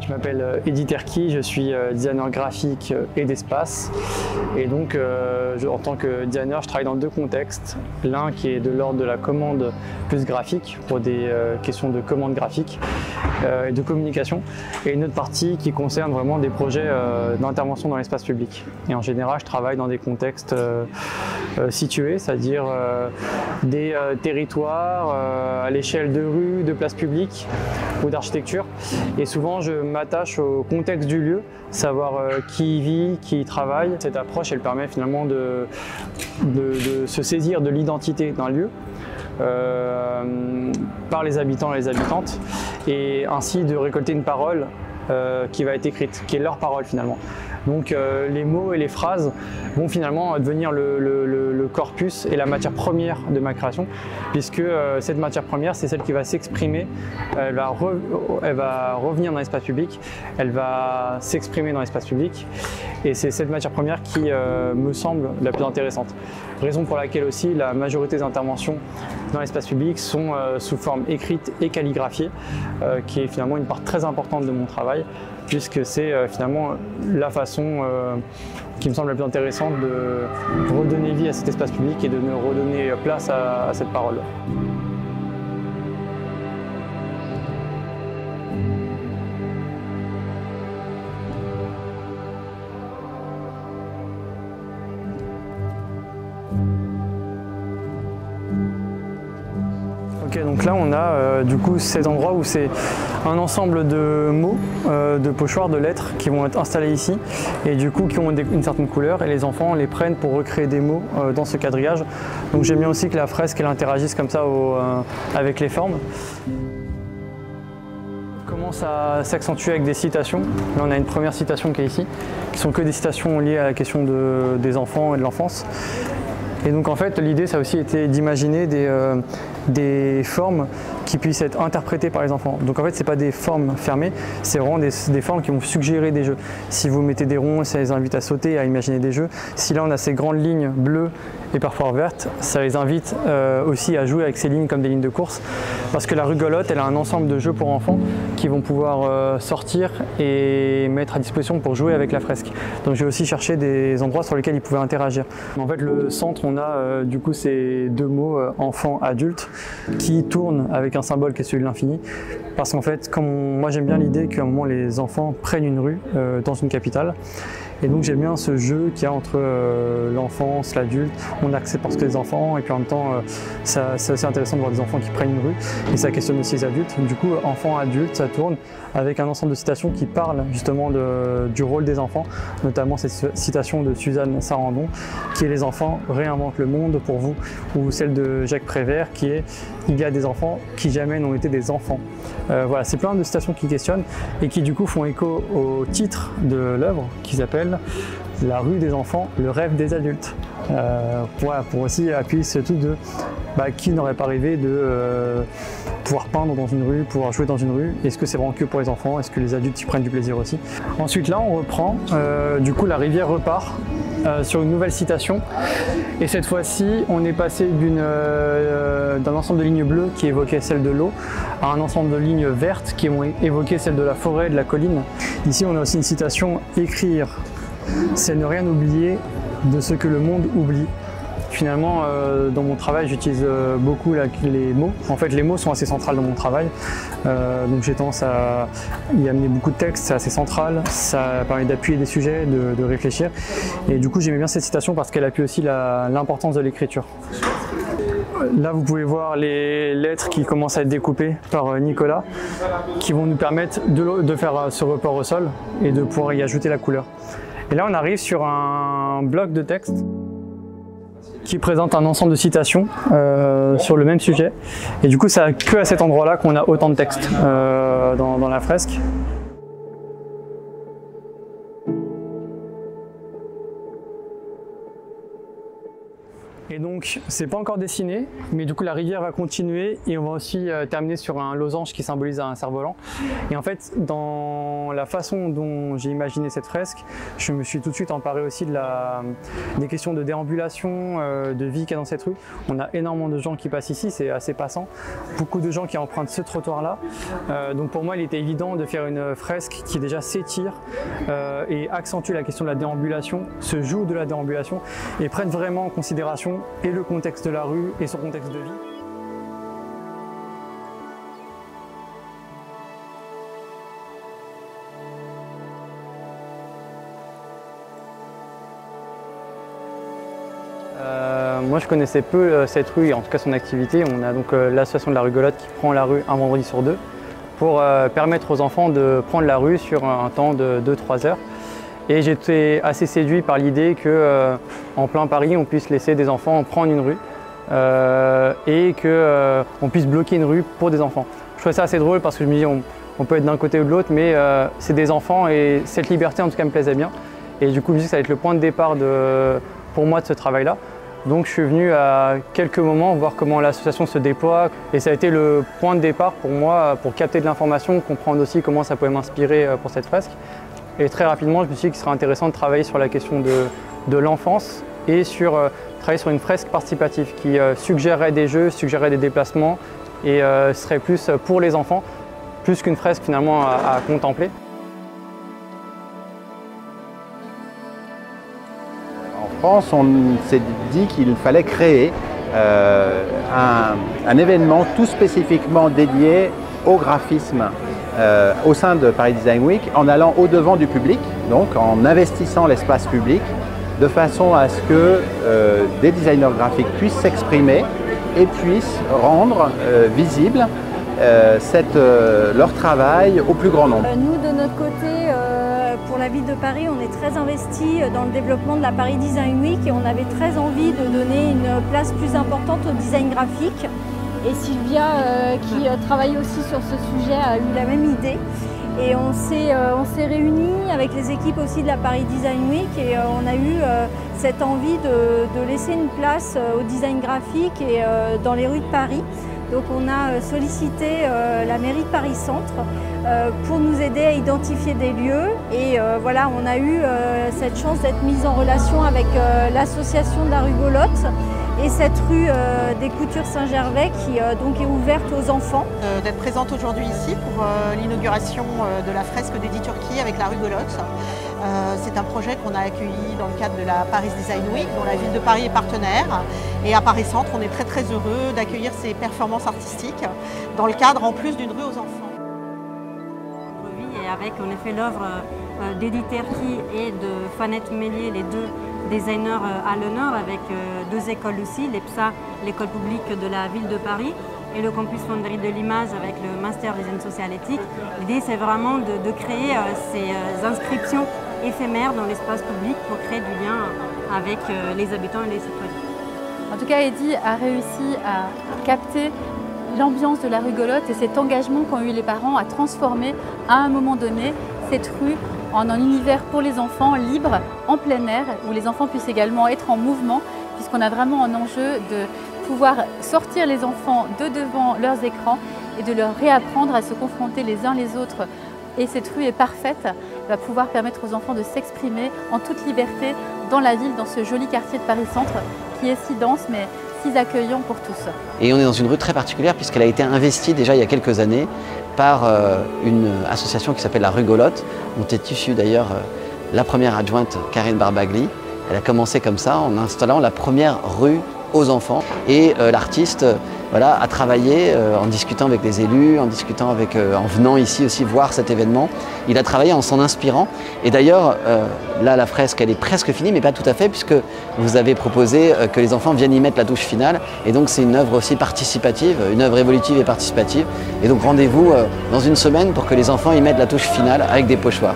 Je m'appelle Eddy Terki, je suis designer graphique et d'espace. Et donc, en tant que designer, je travaille dans deux contextes. L'un qui est de l'ordre de la commande plus graphique, pour des questions de commande graphique et de communication. Et une autre partie qui concerne vraiment des projets d'intervention dans l'espace public. Et en général, je travaille dans des contextes situés, c'est-à-dire des territoires à l'échelle de rues, de places publiques ou d'architecture. Et souvent, je m'attache au contexte du lieu, savoir qui y vit, qui y travaille. Cette approche, elle permet finalement de se saisir de l'identité d'un lieu par les habitants et les habitantes, et ainsi de récolter une parole qui va être écrite, qui est leur parole finalement. Donc les mots et les phrases vont finalement devenir le corpus et la matière première de ma création, puisque cette matière première, c'est celle qui va s'exprimer, elle va revenir dans l'espace public, elle va s'exprimer dans l'espace public, et c'est cette matière première qui me semble la plus intéressante. Raison pour laquelle aussi la majorité des interventions dans l'espace public sont sous forme écrite et calligraphiée, qui est finalement une part très importante de mon travail, puisque c'est finalement la façon qui me semble la plus intéressante de redonner vie à cet espace public et de me redonner place à cette parole. Ok, donc là on a du coup cet endroit où c'est un ensemble de mots, de pochoirs, de lettres qui vont être installés ici et du coup qui ont une certaine couleur, et les enfants les prennent pour recréer des mots dans ce quadrillage. Donc j'aime bien aussi que la fresque elle interagisse comme ça avec les formes. On commence à s'accentuer avec des citations. Là on a une première citation qui est ici, qui sont que des citations liées à la question des enfants et de l'enfance. Et donc en fait l'idée ça a aussi été d'imaginer des formes qui puissent être interprétées par les enfants. Donc en fait c'est pas des formes fermées, c'est vraiment des formes qui vont suggérer des jeux. Si vous mettez des ronds, ça les invite à sauter, à imaginer des jeux. Si là on a ces grandes lignes bleues et parfois vertes, ça les invite aussi à jouer avec ces lignes comme des lignes de course, parce que la rugolotte elle a un ensemble de jeux pour enfants qui vont pouvoir sortir et mettre à disposition pour jouer avec la fresque. Donc j'ai aussi cherché des endroits sur lesquels ils pouvaient interagir. En fait le centre on a du coup ces deux mots enfant, adulte, qui tournent avec un symbole qui est celui de l'infini, parce qu'en fait moi j'aime bien l'idée qu'à un moment les enfants prennent une rue dans une capitale. Et donc j'aime bien ce jeu qu'il y a entre l'enfance, l'adulte. On accepte parce que les enfants, et puis en même temps c'est assez intéressant de voir des enfants qui prennent une rue, et ça questionne aussi les adultes. Du coup enfant, adulte, ça tourne avec un ensemble de citations qui parlent justement du rôle des enfants, notamment cette citation de Suzanne Sarandon qui est « Les enfants réinventent le monde pour vous », ou celle de Jacques Prévert qui est « Il y a des enfants qui jamais n'ont été des enfants ». Voilà, c'est plein de citations qui questionnent et qui du coup font écho au titre de l'œuvre qui s'appelle « La rue des enfants, le rêve des adultes ». Voilà, pour aussi appuyer ce truc de qui n'aurait pas rêvé de pouvoir peindre dans une rue, pouvoir jouer dans une rue. Est-ce que c'est vraiment que pour les enfants? Est-ce que les adultes y prennent du plaisir aussi? Ensuite là on reprend, du coup la rivière repart sur une nouvelle citation, et cette fois-ci on est passé d'un ensemble de lignes bleues qui évoquait celle de l'eau à un ensemble de lignes vertes qui ont évoqué celle de la forêt, de la colline. Ici on a aussi une citation « Écrire, c'est ne rien oublier de ce que le monde oublie ». Finalement, dans mon travail, j'utilise beaucoup les mots. En fait, les mots sont assez centrales dans mon travail. Donc j'ai tendance à y amener beaucoup de textes, c'est assez central. Ça permet d'appuyer des sujets, de réfléchir. Et du coup, j'aimais bien cette citation parce qu'elle appuie aussi l'importance de l'écriture. Là, vous pouvez voir les lettres qui commencent à être découpées par Nicolas, qui vont nous permettre de faire ce report au sol et de pouvoir y ajouter la couleur. Et là, on arrive sur un bloc de texte qui présente un ensemble de citations sur le même sujet. Et du coup, c'est que à cet endroit-là qu'on a autant de textes dans la fresque. Et donc Donc c'est pas encore dessiné, mais du coup la rivière va continuer et on va aussi terminer sur un losange qui symbolise un cerf-volant. Et en fait, dans la façon dont j'ai imaginé cette fresque, je me suis tout de suite emparé aussi des questions de déambulation, de vie qu'il y a dans cette rue. On a énormément de gens qui passent ici, c'est assez passant. Beaucoup de gens qui empruntent ce trottoir-là. Donc pour moi, il était évident de faire une fresque qui déjà s'étire et accentue la question de la déambulation, se joue de la déambulation et prenne vraiment en considération et le contexte de la rue et son contexte de vie. Moi je connaissais peu cette rue et en tout cas son activité. On a donc l'association de la Rugolotte qui prend la rue un vendredi sur deux pour permettre aux enfants de prendre la rue sur un temps de 2-3 heures. Et j'étais assez séduit par l'idée qu'en plein Paris, on puisse laisser des enfants prendre une rue et qu'on puisse bloquer une rue pour des enfants. Je trouvais ça assez drôle parce que je me dis on peut être d'un côté ou de l'autre, mais c'est des enfants et cette liberté en tout cas me plaisait bien. Et du coup, je me dis que ça va être le point de départ pour moi de ce travail-là. Donc je suis venu à quelques moments voir comment l'association se déploie et ça a été le point de départ pour moi pour capter de l'information, comprendre aussi comment ça pouvait m'inspirer pour cette fresque. Et très rapidement, je me suis dit qu'il serait intéressant de travailler sur la question de l'enfance et travailler sur une fresque participative qui suggérerait des jeux, suggérerait des déplacements et serait plus pour les enfants, plus qu'une fresque finalement à contempler. En France, on s'est dit qu'il fallait créer un événement tout spécifiquement dédié au graphisme au sein de Paris Design Week, en allant au-devant du public, donc en investissant l'espace public, de façon à ce que des designers graphiques puissent s'exprimer et puissent rendre visible leur travail au plus grand nombre. Nous, de notre côté, pour la ville de Paris, on est très investi dans le développement de la Paris Design Week et on avait très envie de donner une place plus importante au design graphique. Et Sylvia, qui travaille aussi sur ce sujet, a eu la même idée. Et on s'est réunis avec les équipes aussi de la Paris Design Week et on a eu cette envie de laisser une place au design graphique et dans les rues de Paris. Donc on a sollicité la mairie de Paris Centre pour nous aider à identifier des lieux et voilà, on a eu cette chance d'être mise en relation avec l'association de la Rugolotte et cette rue des Coutures Saint-Gervais qui donc est ouverte aux enfants. D'être présente aujourd'hui ici pour l'inauguration de la fresque d'Edith Turquie avec la Rugolotte. C'est un projet qu'on a accueilli dans le cadre de la Paris Design Week, dont la ville de Paris est partenaire. Et à Paris Centre, on est très très heureux d'accueillir ces performances artistiques dans le cadre en plus d'une rue aux enfants. Et avec en effet l'œuvre d'Edith Turquie et de Fanette Mélier, les deux designers à l'honneur, avec deux écoles aussi, l'EPSA, l'école publique de la ville de Paris, et le campus Fonderie de l'image avec le Master Design Social Éthique. L'idée, c'est vraiment de créer ces inscriptions éphémères dans l'espace public pour créer du lien avec les habitants et les citoyens. En tout cas, Edith a réussi à capter l'ambiance de la Rugolotte et cet engagement qu'ont eu les parents à transformer à un moment donné cette rue en un univers pour les enfants libre, en plein air, où les enfants puissent également être en mouvement, puisqu'on a vraiment un enjeu de pouvoir sortir les enfants de devant leurs écrans et de leur réapprendre à se confronter les uns les autres. Et cette rue est parfaite, va pouvoir permettre aux enfants de s'exprimer en toute liberté dans la ville, dans ce joli quartier de Paris Centre qui est si dense mais si accueillant pour tous. Et on est dans une rue très particulière puisqu'elle a été investie déjà il y a quelques années par une association qui s'appelle la Rugolotte, dont est issue d'ailleurs la première adjointe Karine Barbagli. Elle a commencé comme ça en installant la première rue aux enfants et l'artiste a travaillé en discutant avec les élus, en venant ici aussi voir cet événement. Il a travaillé en s'en inspirant et d'ailleurs là la fresque elle est presque finie mais pas tout à fait puisque vous avez proposé que les enfants viennent y mettre la touche finale et donc c'est une œuvre aussi participative, une œuvre évolutive et participative et donc rendez-vous dans une semaine pour que les enfants y mettent la touche finale avec des pochoirs.